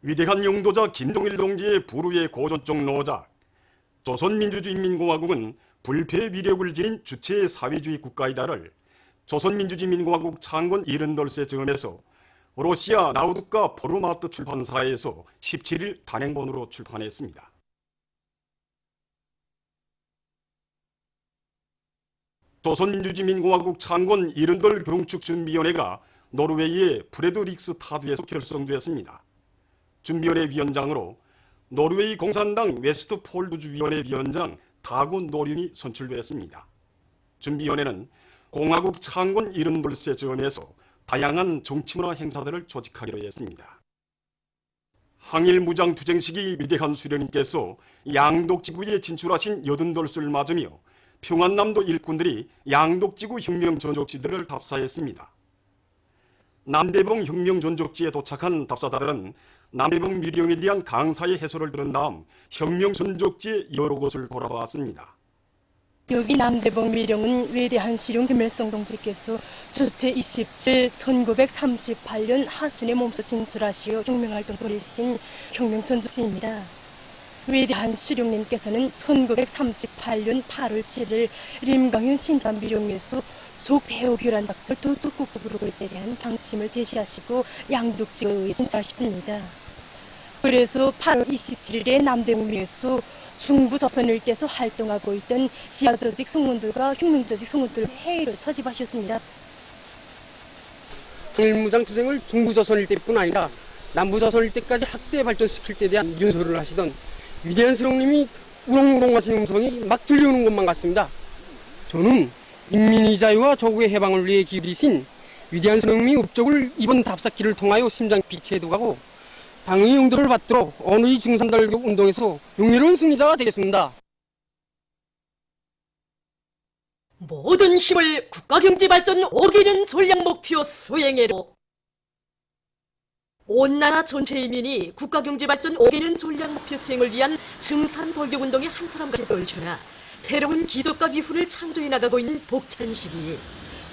위대한 용도자 김동일 동지의 불후의 고전적 노작, 조선민주주의인민공화국은 불패의 위력을 지닌 주체의 사회주의 국가이다를 조선민주주의인민공화국 창건 78세 즈음에서 러시아 나우드카 포르마트 출판사에서 17일 단행본으로 출판했습니다. 조선민주주의인민공화국 창건 78 경축준비위원회가 노르웨이의 프레드릭스타드에서 결성되었습니다. 준비위원회 위원장으로 노르웨이 공산당 웨스트폴드주위원회 위원장 다군 노륜이 선출되었습니다. 준비위원회는 공화국 창건 78세 즈음에서 다양한 정치문화 행사들을 조직하기로 했습니다. 항일 무장투쟁 시기 위대한 수령님께서 양독지구에 진출하신 82술 맞으며 평안남도 일꾼들이 양독지구 혁명전적지들을 답사했습니다. 남대봉 혁명전적지에 도착한 답사자들은 남대봉 미령에 대한 강사의 해설을 들은 다음 혁명전적지의 여러 곳을 돌아봤습니다. 여기 남대봉 미령은 위대한 수령 김일성 동지께서 주체 27, 1938년 하순에 몸소 진출하시어 혁명활동 벌이신 혁명전적지입니다. 위대한 수령님께서는 1938년 8월 7일 림강현 신단 미령에서 조배우 교란 작전 도둑국도 부르고 있에 대한 방침을 제시하시고 양독지구에 진출하셨습니다. 그래서 8월 27일에 남대문에서 중부 조선 일대에서 활동하고 있던 지하조직 성원들과 혁명조직 성원들 회의를 소집하셨습니다. 항일무장 투쟁을 중부조선 일대뿐 아니라 남부조선 일대까지 확대 발전시킬 때 대한 연설을 하시던 위대한 수령님이 우렁우렁 하시는 음성이 막 들려오는 것만 같습니다. 저는 인민의 자유와 조국의 해방을 위해 기울이신 위대한 수령님의 업적을 이번 답사기를 통하여 심장 비체해두고 당의 용도를 받들어 언의 중산달교 운동에서 용렬한 승리자가 되겠습니다. 모든 힘을 국가경제발전 5개년 전략목표 수행해로. 온 나라 전체 인민이 국가경제발전 5개년 전략목표 수행을 위한 증산돌격운동에 한 사람같이 떨쳐나 새로운 기적과 기후를 창조해 나가고 있는 복찬 시기에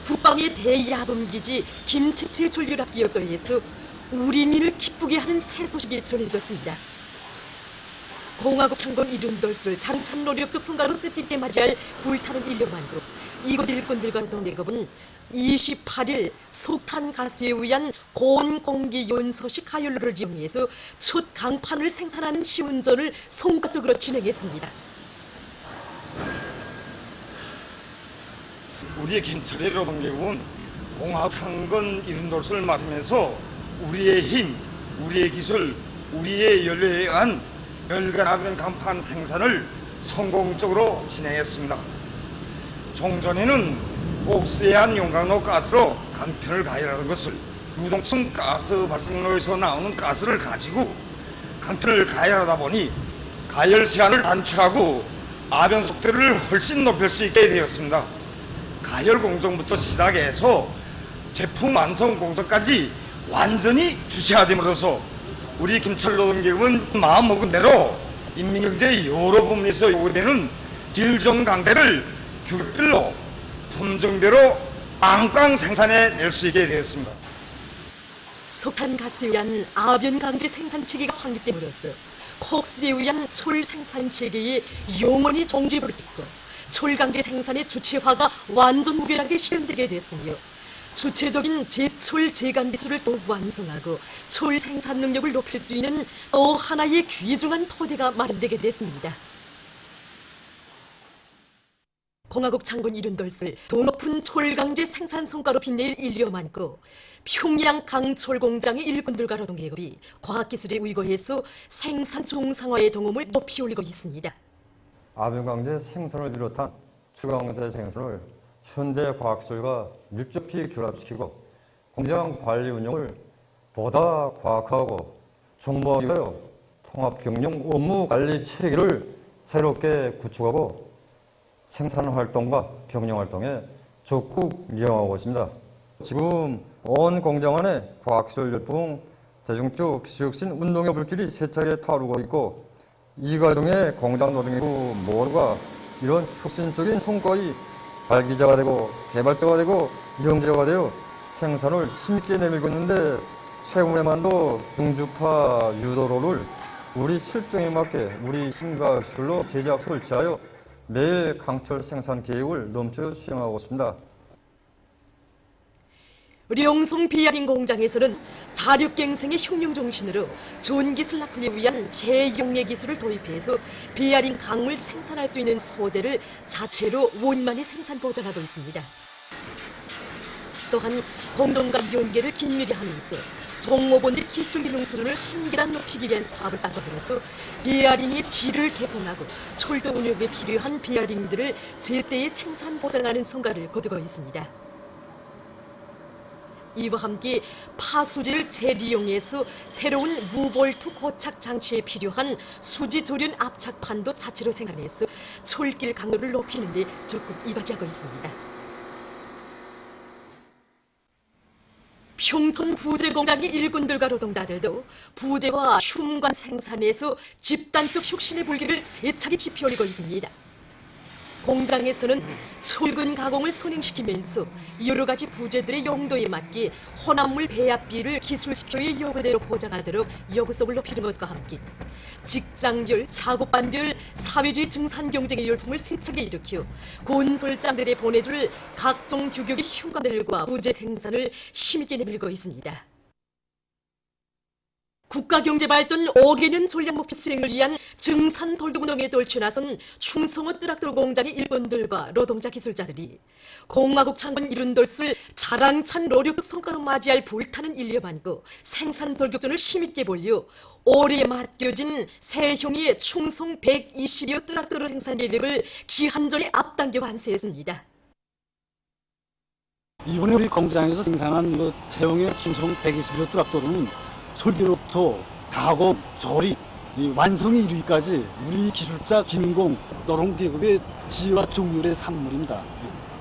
북방의 대야범기지 김치채 전류랍기역소에서 우리 민을 기쁘게 하는 새 소식이 전해졌습니다. 공화국 창건 78술 장찬 노력적 성과로 뜻깊게 맞이할 불타는 인력만으로 이곳 일꾼들과 동대급은 28일 속탄 가수에 의한 고온 공기 연소식 가열로를 이용해서 첫 강판을 생산하는 시운전을 성과적으로 진행했습니다. 우리의 김철애로 동계국은 공화국 창건 78술 맞으면서 우리의 힘, 우리의 기술, 우리의 연료에 의한 열간하변 강판 생산을 성공적으로 진행했습니다. 종전에는 옥수에한 용광로 가스로 강편을 가열하는 것을 유동층 가스 발생로에서 나오는 가스를 가지고 강편을 가열하다 보니 가열 시간을 단축하고 아변 속도를 훨씬 높일 수 있게 되었습니다. 가열 공정부터 시작해서 제품 완성 공정까지 완전히 주체화됨으로써 우리 김철노동계급은 마음먹은 대로 인민경제의 여러 부문에서 요구되는 질정 강대를 규격별로 품종대로 꽝꽝 생산해낼 수 있게 되었습니다. 속탄 가스에 의한 아변 강제 생산 체계가 확립됨으로써 콕수에 의한 철 생산 체계의 영원히 종지부를 찍고 철 강제 생산의 주체화가 완전 무결하게 실현되게 됐으며 주체적인 제철 제강 기술을 더욱 완성하고 철 생산 능력을 높일 수 있는 또 하나의 귀중한 토대가 마련되게 됐습니다. 공화국 창건 78술 더 높은 철 강제 생산 성과로 빛낼 인력 많고 평양 강철 공장의 일꾼들과 노동계급이 과학기술에 의거해서 생산 정상화의 동음을 높이 올리고 있습니다. 아변강제 생산을 비롯한 추강제 생산을 현대과학기술과 밀접히 결합시키고 공장 관리 운영을 보다 과학하고 정보하기 위하여 통합경영 업무관리 체계를 새롭게 구축하고 생산활동과 경영활동에 적극 이용하고 있습니다. 지금 온 공장 안에 과학기술 열풍, 대중적 기술혁신 운동의 불길이 세차게 타오르고 있고 이 과정에 공장 노동인구 모두가 이런 혁신적인 성과의 발기자가 되고 개발자가 되고 이용자가 되어 생산을 힘있게 내밀고 있는데 최근에만도 중주파 유도로를 우리 실정에 맞게 우리 힘과 기술로 제작 설치하여 매일 강철 생산 계획을 넘쳐 수행하고 있습니다. 룡송 비아린 공장에서는 자력갱생의 흉룡 정신으로 좋은 기술 납품을 위한 재용례 기술을 도입해서 비아린 강물 생산할 수 있는 소재를 자체로 원만히 생산 보장하고 있습니다. 또한 공동감 연계를 긴밀히 하면서 종업원들의 기술 기능 수준을 한 계단 높이기 위한 사업을 짜고들어서 비아린의 질을 개선하고 철도 운영에 필요한 비아린들을 제때에 생산 보장하는 성과를 거두고 있습니다. 이와 함께 파수지를 재利用해서 새로운 무볼트 고착 장치에 필요한 수지 조련 압착판도 자체로 생산해서 철길 강도를 높이는 데 적극 이바지하고 있습니다. 평촌 부재 공장의 일꾼들과 노동자들도 부재와 흉관 생산에서 집단적 혁신의 불길을 세차게 지펴올리고 있습니다. 공장에서는 철근 가공을 선행시키면서 여러 가지 부재들의 용도에 맞게 혼합물 배합비를 기술지표의 요구대로 보장하도록 요구성을 높이는 것과 함께 직장별, 작업반별 사회주의 증산 경쟁의 열풍을 세차게 일으켜 건설장들에 보내줄 각종 규격의 흉관들과 부재 생산을 힘있게 내밀고 있습니다. 국가경제발전 5개년 전략목표 수행을 위한 증산 돌봄운동에 떨쳐나선 충성호 트락tor 공장의 일꾼들과 노동자 기술자들이 공화국 창건 이룬돌을 자랑찬 노력 성과로 맞이할 불타는 인력 안고 생산 돌격전을 힘있게 벌려 올해 맡겨진 새형의 충성 120여 트락tor 생산 계획을 기한전에 앞당겨 완수했습니다. 이번에 우리 공장에서 생산한 새형의 충성 120여 트락tor은 설계로부터 가공, 조립, 완성에 이르기까지 우리 기술자 김인공 노동계급의 지혜와 종률의 산물입니다.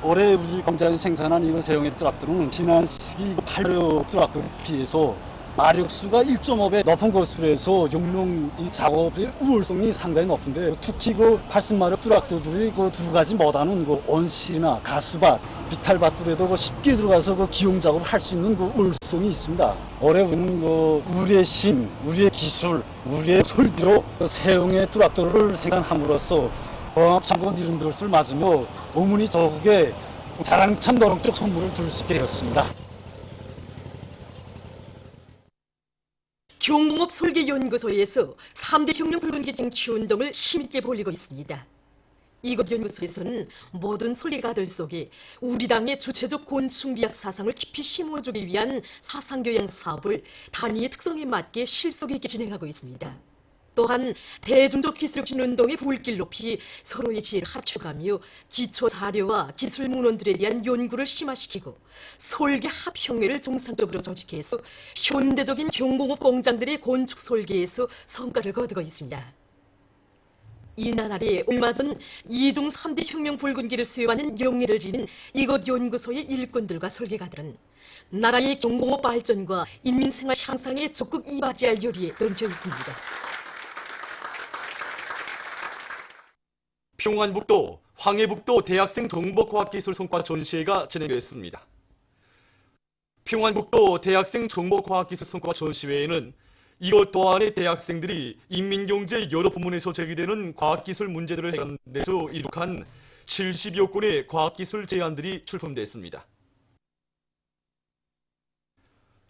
올해 우리 공장에서 생산한 이번 새형의 트락tor은 지난 시기 8려 트락터에 비해서 마력수가 1.5배 높은 것으로 해서 용농 이 작업의 우월성이 상당히 높은데 특히 그 80마력 트락터들이 그 두 가지 못하는 그 온실이나 가스밭, 비탈밭들에도 그 쉽게 들어가서 그 기용 작업을 할 수 있는 그 우월성이 있습니다. 올해 우리는 그 우리의 힘, 우리의 기술, 우리의 설비로 그 새형의 트락터를 생산함으로써 공화국 창건 이룬 것을 맞으며 어머니 조국에 자랑찬 노동적 선물을 줄 수 있게 되었습니다. 경공업 설계연구소에서 3대 혁명 붉은기 쟁취운동을 힘있게 벌이고 있습니다. 이곳 연구소에서는 모든 설계가들 속에 우리 당의 주체적 곤충비약 사상을 깊이 심어주기 위한 사상교양 사업을 단위의 특성에 맞게 실속 있게 진행하고 있습니다. 또한 대중적 기술혁신 운동의 불길 높이 서로의 지혜를 합쳐가며 기초 자료와 기술 문헌들에 대한 연구를 심화시키고 설계 합형회를 정상적으로 조직해서 현대적인 경공업 공장들의 건축 설계에서 성과를 거두고 있습니다. 이날 아래 얼마 전 2중 3대 혁명 붉은기를 수여하는 영예를 지닌 이곳 연구소의 일꾼들과 설계가들은 나라의 경공업 발전과 인민생활 향상에 적극 이바지할 요리에 얹혀 있습니다. 평안북도 황해북도 대학생 정보과학기술 성과 전시회가 진행되었습니다. 평안북도 대학생 정보과학기술 성과 전시회에는 이곳 도안의 대학생들이 인민경제 여러 부문에서 제기되는 과학기술 문제들을 해결하는 데서 이룩한 70여 건의 과학기술 제안들이 출품됐습니다.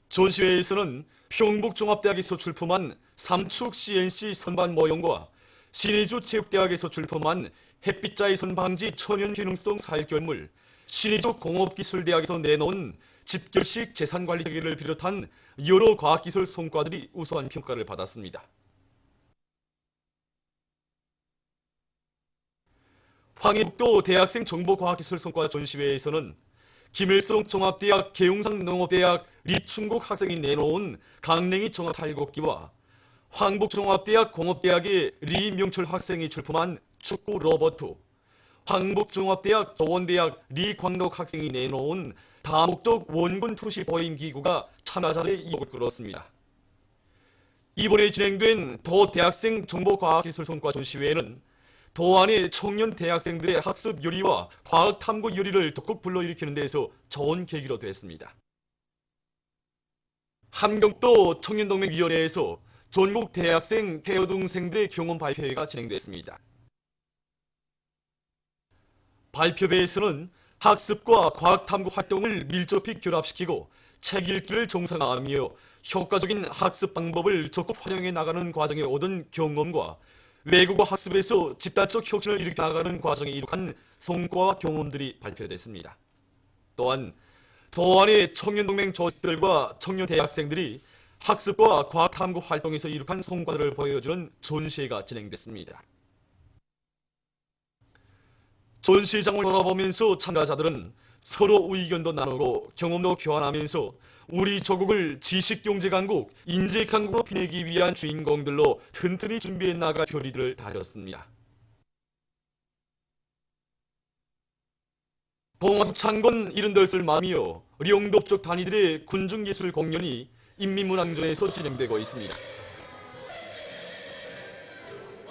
전시회에서는 평북종합대학에서 출품한 삼축 CNC 선반 모형과 신의주 체육대학에서 출품한 햇빛자외선 방지 천연 기능성 살결물, 신의주 공업기술대학에서 내놓은 집결식 재산관리 체계를 비롯한 여러 과학기술 성과들이 우수한 평가를 받았습니다. 황해북도 대학생 정보과학기술 성과 전시회에서는 김일성 종합대학, 계용산 농업대학 리충국 학생이 내놓은 강냉이 종합 탈곡기와 황북종합대학 공업대학의 리명철 학생이 출품한 축구 로버트, 황북종합대학 조원대학 리광록 학생이 내놓은 다목적 원군 투시 보행 기구가 참가자들의 이목을 끌었습니다. 이번에 진행된 도 대학생 정보과학기술 성과 전시회에는 도안의 청년 대학생들의 학습 요리와 과학 탐구 요리를 적극 불러일으키는 데에서 좋은 계기로 됐습니다. 함경도 청년동맹위원회에서 전국 대학생 대여동생들의 경험 발표회가 진행됐습니다. 발표회에서는 학습과 과학탐구 활동을 밀접히 결합시키고 책 읽기를 정상화하며 효과적인 학습 방법을 적극 활용해 나가는 과정에 얻은 경험과 외국어 학습에서 집단적 혁신을 일으켜 나가는 과정에 이룩한 성과와 경험들이 발표됐습니다. 또한 도안의 청년동맹 조직들과 청년 대학생들이 학습과 과학탐구 활동에서 이룩한 성과들을 보여주는 전시회가 진행됐습니다. 전시장을 돌아보면서 참가자들은 서로 의견도 나누고 경험도 교환하면서 우리 조국을 지식경제강국, 인재강국으로 빛내기 위한 주인공들로 튼튼히 준비해 나갈 결의들을 다졌습니다. 공화국 창건 78을 맞으며 령독적 단위들의 군중예술 공연이 인민문화궁전에서 진행되고 있습니다.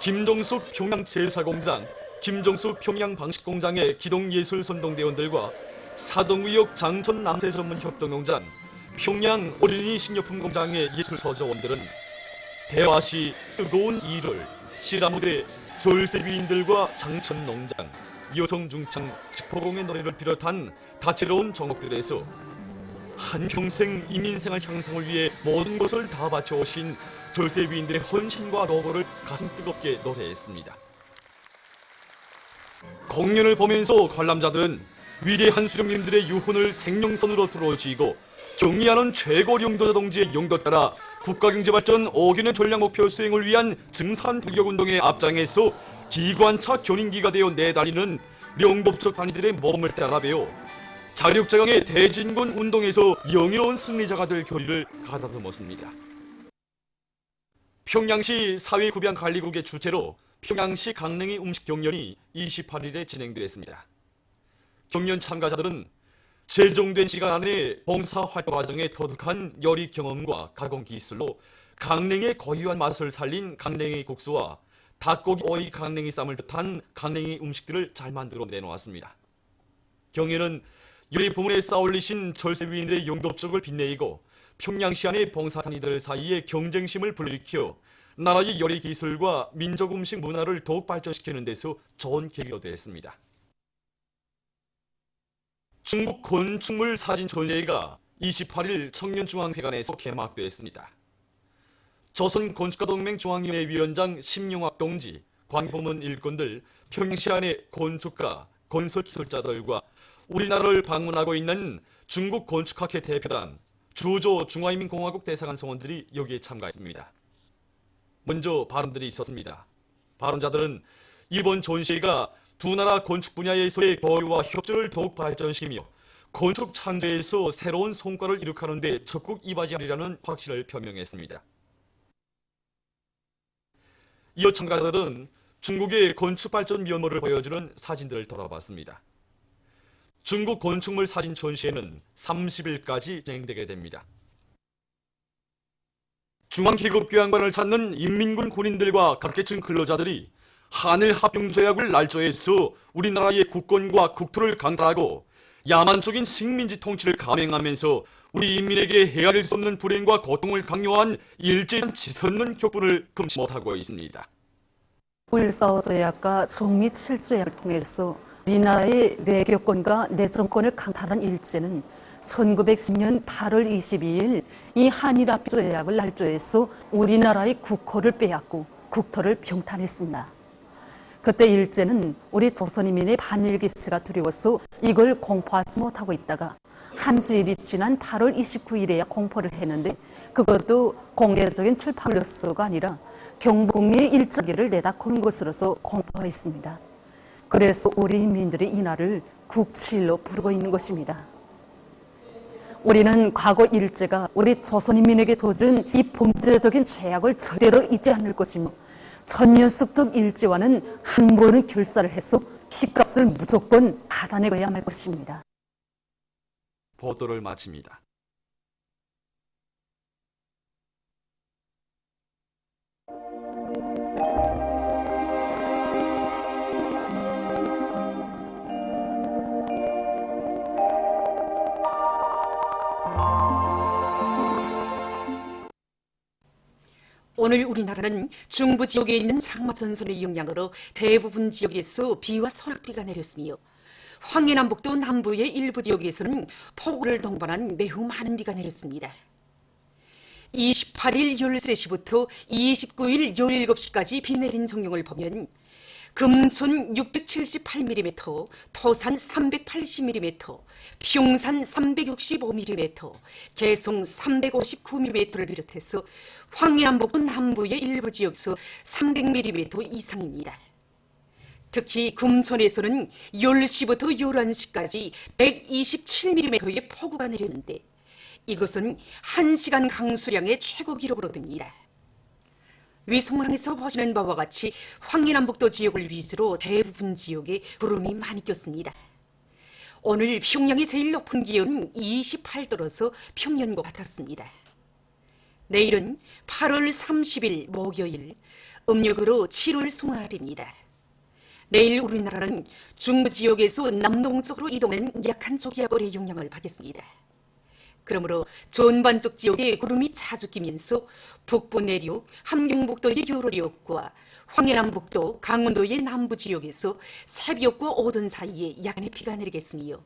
김정숙 평양 제사공장, 김정숙 평양 방식공장의 기동예술 선동대원들과 사동구역 장천 남세 전문 협동농장, 평양 어린이 식료품 공장의 예술서저원들은 대화시 뜨거운 이를, 시라무대, 졸세비인들과 장천농장, 여성중창, 직포공의 노래를 비롯한 다채로운 종목들에서 한평생 이민생활 향상을 위해 모든 것을 다 바쳐오신 졸세비인들의 헌신과 노고를 가슴 뜨겁게 노래했습니다. 공연을 보면서 관람자들은 위대한 수령님들의 유혼을 생명선으로 들어쥐고 경의하는 최고 영도자 동지의 영도 따라 국가경제발전 5개년 전략목표 수행을 위한 증산불격운동의 앞장에서 기관차 견인기가 되어 내달리는 령법적 단위들의 몸을 따라배워 자력자강의 대진군 운동에서 영예로운 승리자가 될 결의를 가다듬었습니다. 평양시 사회구병관리국의 주최로 평양시 강냉이 음식 경연이 28일에 진행되었습니다. 경연 참가자들은 제정된 시간 안에 봉사활동 과정에 터득한 요리 경험과 가공 기술로 강냉이의 고유한 맛을 살린 강냉이 국수와 닭고기 오이 강냉이 쌈을 뜻한 강냉이 음식들을 잘 만들어 내놓았습니다. 경연은 요리 부문에 쌓아올리신 절세위인들의 용도적을 빛내고 평양시 안의 봉사단위들 사이의 경쟁심을 불러일으켜 나라의 요리 기술과 민족 음식 문화를 더욱 발전시키는 데서 좋은 계기가 되었습니다. 중국 건축물 사진 전시회가 28일 청년중앙회관에서 개막되었습니다. 조선건축가동맹 중앙위원회 위원장 심용학 동지, 관계부문 일꾼들, 평양시 안의 건축가, 건설기술자들과 우리나라를 방문하고 있는 중국 건축학회 대표단, 주조 중화인민공화국 대사관 성원들이 여기에 참가했습니다. 먼저 발언들이 있었습니다. 발언자들은 이번 전시회가 두 나라 건축 분야에서의 교류와 협조를 더욱 발전시키며 건축 창조에서 새로운 성과를 이룩하는 데 적극 이바지하리라는 확신을 표명했습니다. 이어 참가자들은 중국의 건축 발전 면모를 보여주는 사진들을 돌아봤습니다. 중국 건축물 사진 전시회는 30일까지 진행되게 됩니다. 중앙계급교양관을 찾는 인민군 군인들과 각계층 근로자들이 한일 합병조약을 날조해서 우리나라의 국권과 국토를 강탈하고 야만적인 식민지 통치를 감행하면서 우리 인민에게 헤아릴 수 없는 불행과 고통을 강요한 일제한 지선는 격분을 금치 못하고 있습니다. 5.14조약과 정미 7조약을 통해서 우리나라의 외교권과 내정권을 강탈한 일제는 1910년 8월 22일 이 한일합조약을 날조해서 우리나라의 국호를 빼앗고 국토를 병탄했습니다. 그때 일제는 우리 조선인민의 반일기세가 두려워서 이걸 공포하지 못하고 있다가 한 주일이 지난 8월 29일에야 공포를 했는데 그것도 공개적인 출판료서가 아니라 경복궁의 일자기를 내다 거는 것으로서 공포했습니다. 그래서 우리 인민들이 이 날을 국치일로 부르고 있는 것입니다. 우리는 과거 일제가 우리 조선인민에게 저지른 이 범죄적인 죄악을 절대로 잊지 않을 것이며 천년숙적 일제와는 한 번은 결사를 해서 피값을 무조건 받아내고야 할 것입니다. 보도를 마칩니다. 오늘 우리나라는 중부 지역에 있는 장마 전선의 영향으로 대부분 지역에서 비와 소낙비가 내렸으며 황해남북도 남부의 일부 지역에서는 폭우를 동반한 매우 많은 비가 내렸습니다. 28일 13시부터 29일 17시까지 비 내린 정령을 보면 금천 678mm, 토산 380mm, 평산 365mm, 개성 359mm를 비롯해서 황해남북도 남부의 일부 지역에서 300mm 이상입니다. 특히 금천에서는 10시부터 11시까지 127mm의 폭우가 내렸는데 이것은 1시간 강수량의 최고 기록으로 듭니다. 위성상에서 보시는 바와 같이 황해남북도 지역을 위주로 대부분 지역에 구름이 많이 꼈습니다. 오늘 평양의 제일 높은 기온은 28도로서 평년과 같았습니다. 내일은 8월 30일 목요일, 음력으로 7월 20일입니다. 내일 우리나라는 중부 지역에서 남동쪽으로 이동한 약한 초기압골의 영향을 받겠습니다. 그러므로 전반적 지역에 구름이 자주 끼면서 북부 내륙, 함경북도의 여러 지역과 황해남북도, 강원도의 남부 지역에서 새벽과 오전 사이에 약간의 비가 내리겠으며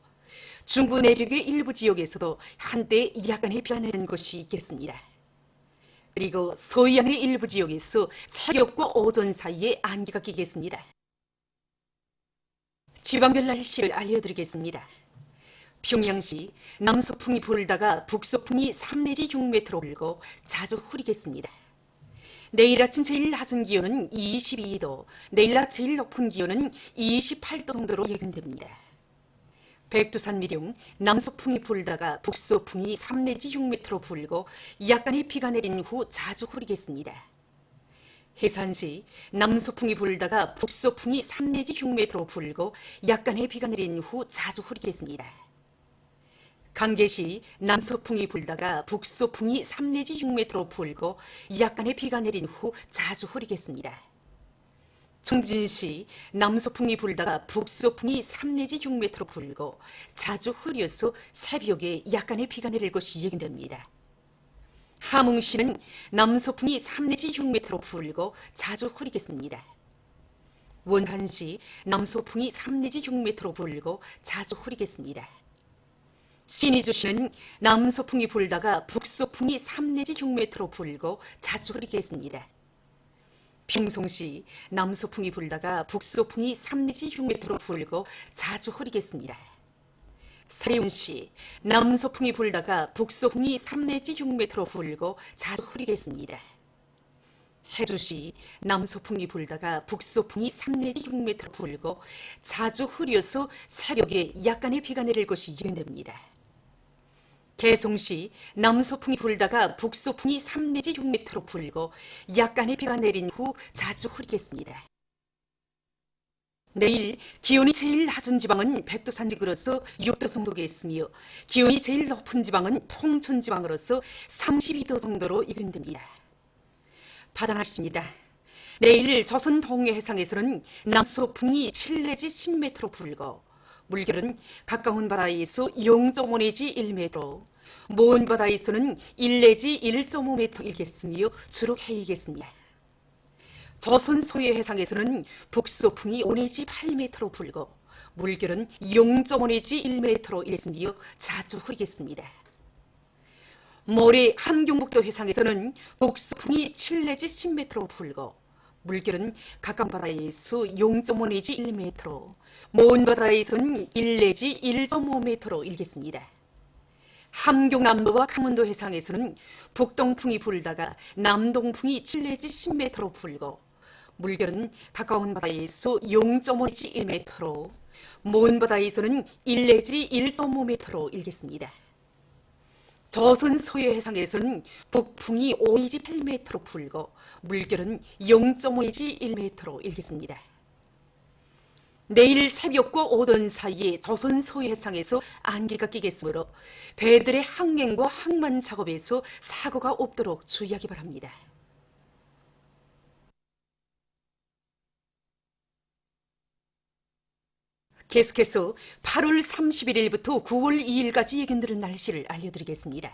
중부 내륙의 일부 지역에서도 한때 약간의 비가 내리는 곳이 있겠습니다. 그리고 서해안의 일부 지역에서 새벽과 오전 사이에 안개가 끼겠습니다. 지방별 날씨를 알려드리겠습니다. 평양시 남서풍이 불다가 북서풍이 3 내지 6m로 불고 자주 흐리겠습니다. 내일 아침 제일 낮은 기온은 22도, 내일 낮 제일 높은 기온은 28도 정도로 예견됩니다. 백두산 미령 남서풍이 불다가 북서풍이 3 내지 6m로 불고 약간의 비가 내린 후 자주 흐리겠습니다. 해산시 남서풍이 불다가 북서풍이 3 내지 6m로 불고 약간의 비가 내린 후 자주 흐리겠습니다. 강계시 남서풍이 불다가 북서풍이 3 내지 6m로 불고 약간의 비가 내린 후 자주 흐리겠습니다. 청진시 남서풍이 불다가 북서풍이 3 내지 6m로 불고 자주 흐려서 새벽에 약간의 비가 내릴 것이 예견됩니다. 함흥시는 남서풍이 3 내지 6m로 불고 자주 흐리겠습니다. 원산시 남서풍이 3 내지 6m로 불고 자주 흐리겠습니다. 신의주시는 남서풍이 불다가 북서풍이 3 내지 6m로 불고 자주 흐리겠습니다. 평송시 남서풍이 불다가 북서풍이 3 내지 6m로 불고 자주 흐리겠습니다. 사리운시 남서풍이 불다가 북서풍이 3 내지 6m로 불고 자주 흐리겠습니다. 해주시 남서풍이 불다가 북서풍이 3 내지 6m로 불고 자주 흐려서 새벽에 약간의 비가 내릴 것이 예견됩니다. 개성시 남서풍이 불다가 북서풍이 3 내지 6m로 불고 약간의 비가 내린 후 자주 흐리겠습니다. 내일 기온이 제일 낮은 지방은 백두산지구로서 6도 정도겠으며 기온이 제일 높은 지방은 통천지방으로서 32도 정도로 예견됩니다. 바다날씨입니다. 내일 조선 동해 해상에서는 남서풍이 7 내지 10m로 불고 물결은 가까운 바다에서 0.5 내지 1m, 먼 바다에서는 1 내지 1.5m 일겠으며 주로 해이겠습니다. 조선 소해 해상에서는 북서풍이 5 내지 8m로 불고 물결은 0.5 내지 1m로 일겠으며 자주 흐리겠습니다. 모레 함경북도 해상에서는 북서풍이 7 내지 10m로 불고 물결은 가까운 바다에서 0.5 내지 1m, 먼 바다에서는 1 내지 1.5m로 일겠습니다. 함경 남부와 강원도 해상에서는 북동풍이 불다가 남동풍이 7 내지 10m로 불고 물결은 가까운 바다에서 0.5 내지 1m로, 먼 바다에서는 1 내지 1.5m로 일겠습니다. 조선 소해 해상에서는 북풍이 5 내지 8m로 불고 물결은 0.5 내지 1m로 일겠습니다. 내일 새벽과 오전 사이에 조선 소해 해상에서 안개가 끼겠으므로 배들의 항행과 항만 작업에서 사고가 없도록 주의하기 바랍니다. 계속해서 8월 31일부터 9월 2일까지 예견되는 날씨를 알려드리겠습니다.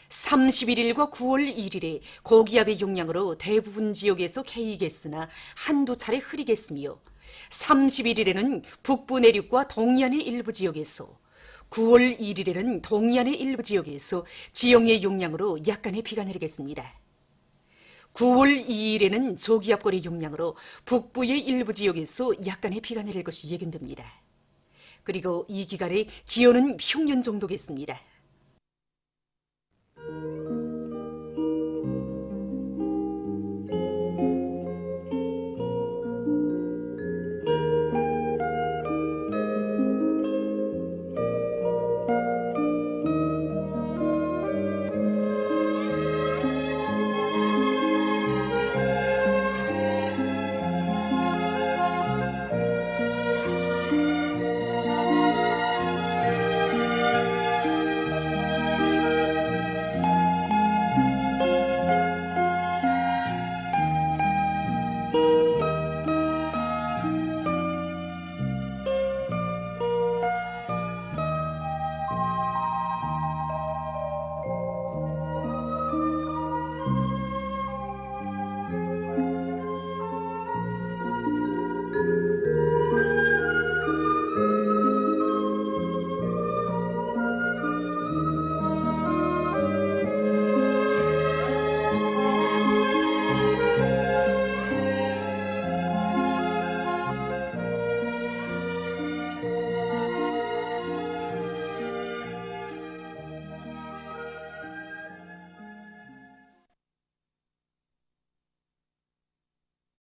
31일과 9월 1일에 고기압의 영향으로 대부분 지역에서 개이겠으나 한두 차례 흐리겠으며 31일에는 북부 내륙과 동해안의 일부 지역에서 9월 1일에는 동해안의 일부 지역에서 지형의 영향으로 약간의 비가 내리겠습니다. 9월 2일에는 저기압골의 영향으로 북부의 일부 지역에서 약간의 비가 내릴 것이 예견됩니다. 그리고 이 기간에 기온은 평년 정도겠습니다.